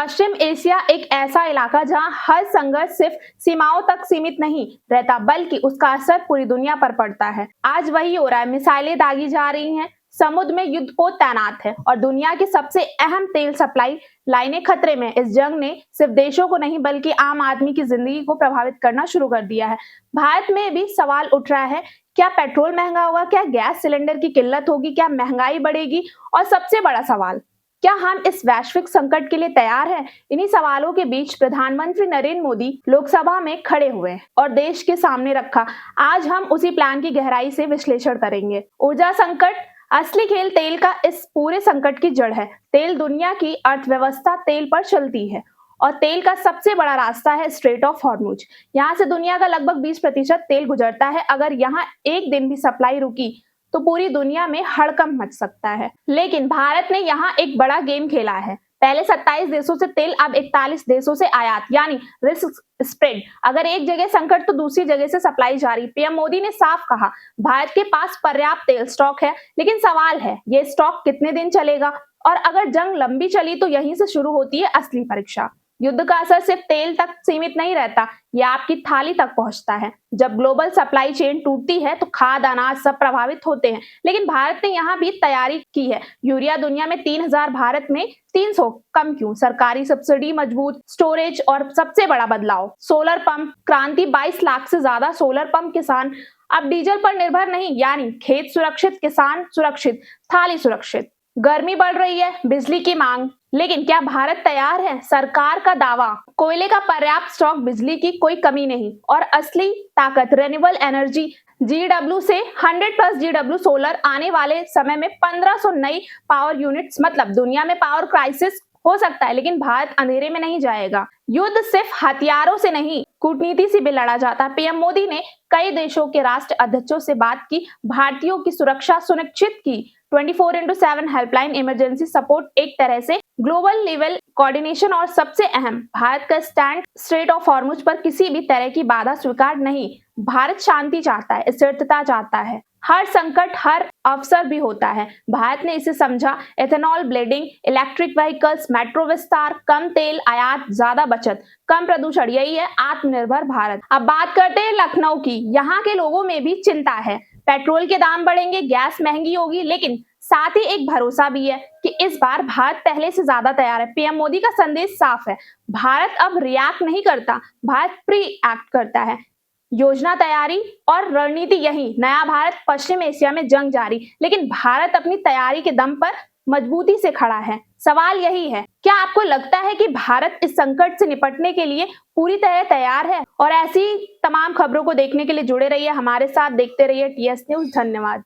पश्चिम Asia एक ऐसा इलाका जहां हर संघर्ष सिर्फ सीमाओं तक सीमित नहीं रहता, बल्कि उसका असर पूरी दुनिया पर पड़ता है। आज वही हो रहा है, मिसाइलें दागी जा रही हैं, समुद्र में युद्धपोत तैनात है और दुनिया की सबसे अहम तेल सप्लाई लाइनें खतरे में। इस जंग ने सिर्फ देशों को नहीं बल्कि आम आदमी की जिंदगी को प्रभावित करना शुरू कर दिया है। भारत में भी सवाल उठ रहा है, क्या पेट्रोल महंगा होगा, क्या गैस सिलेंडर की किल्लत होगी, क्या महंगाई बढ़ेगी, और सबसे बड़ा सवाल, क्या हम इस वैश्विक संकट के लिए तैयार हैं? इन्हीं सवालों के बीच प्रधानमंत्री नरेंद्र मोदी लोकसभा में खड़े हुए और देश के सामने रखा। आज हम उसी प्लान की गहराई से विश्लेषण करेंगे। ऊर्जा संकट, असली खेल तेल का इस पूरे संकट की जड़ है। तेल दुनिया की अर्थव्यवस्था तेल पर चलती है और तेल का सबसे बड़ा रास्ता है स्ट्रेट ऑफ हॉर्मुज। यहाँ से दुनिया का लगभग 20% तेल गुजरता है। अगर यहाँ एक दिन भी सप्लाई रुकी तो पूरी दुनिया में हड़कंप मच सकता है। लेकिन भारत ने यहाँ एक बड़ा गेम खेला है। पहले 27 देशों से तेल, अब 41 देशों से आयात, यानी रिस्क स्प्रेड। अगर एक जगह संकट तो दूसरी जगह से सप्लाई जारी। पीएम मोदी ने साफ कहा, भारत के पास पर्याप्त तेल स्टॉक है, लेकिन सवाल है ये स्टॉक कितने दिन चलेगा, और अगर जंग लंबी चली तो यहीं से शुरू होती है असली परीक्षा। युद्ध का असर सिर्फ तेल तक सीमित नहीं रहता, यह आपकी थाली तक पहुंचता है। जब ग्लोबल सप्लाई चेन टूटती है तो खाद्य, अनाज सब प्रभावित होते हैं। लेकिन भारत ने यहाँ भी तैयारी की है। यूरिया दुनिया में 3000, भारत में 300, कम क्यों? सरकारी सब्सिडी, मजबूत स्टोरेज और सबसे बड़ा बदलाव, सोलर पंप क्रांति। 22 लाख से ज्यादा सोलर पंप। किसान अब डीजल पर निर्भर नहीं, यानी खेत सुरक्षित, किसान सुरक्षित, थाली सुरक्षित। गर्मी बढ़ रही है, बिजली की मांग, लेकिन क्या भारत तैयार है? सरकार का दावा, कोयले का पर्याप्त स्टॉक, बिजली की कोई कमी नहीं, और असली ताकत रेन्यूएबल एनर्जी। GW से 100+ GW सोलर, आने वाले समय में 1500 नई पावर यूनिट्स। मतलब दुनिया में पावर क्राइसिस हो सकता है, लेकिन भारत अंधेरे में नहीं जाएगा। युद्ध सिर्फ हथियारों से नहीं, कूटनीति से भी लड़ा जाता है। पीएम मोदी ने कई देशों के राष्ट्र अध्यक्षों से बात की, भारतीयों की सुरक्षा सुनिश्चित की। 24x7 हेल्पलाइन, इमरजेंसी सपोर्ट, एक तरह से ग्लोबल लेवल कोऑर्डिनेशन। और सबसे अहम, भारत का स्टैंड स्ट्रेट ऑफ हॉर्मुज पर किसी भी तरह की बाधा स्वीकार नहीं। भारत शांति चाहता है, स्थिरता चाहता है। हर संकट हर अवसर भी होता है। भारत ने इसे समझा। Ethanol blending, electric vehicles, metro विस्तार, कम तेल आयात, ज्यादा बचत, कम प्रदूषण, यही है आत्मनिर्भर भारत। अब बात करते हैं लखनऊ की। यहाँ के लोगों में भी चिंता है। पेट्रोल के दाम बढ़ेंगे, गैस महंगी होगी, लेकिन साथ ही एक भरोसा भी है कि इस बार भारत पहले से ज्यादा तैयार है। पीएम मोदी का संदेश साफ है, भारत अब रिएक्ट नहीं करता, भारत प्री एक्ट करता है। योजना, तैयारी और रणनीति, यही नया भारत। पश्चिम एशिया में जंग जारी, लेकिन भारत अपनी तैयारी के दम पर मजबूती से खड़ा है। सवाल यही है, क्या आपको लगता है कि भारत इस संकट से निपटने के लिए पूरी तरह तैयार है? और ऐसी तमाम खबरों को देखने के लिए जुड़े रहिए हमारे साथ, देखते रहिए TS न्यूज़। धन्यवाद।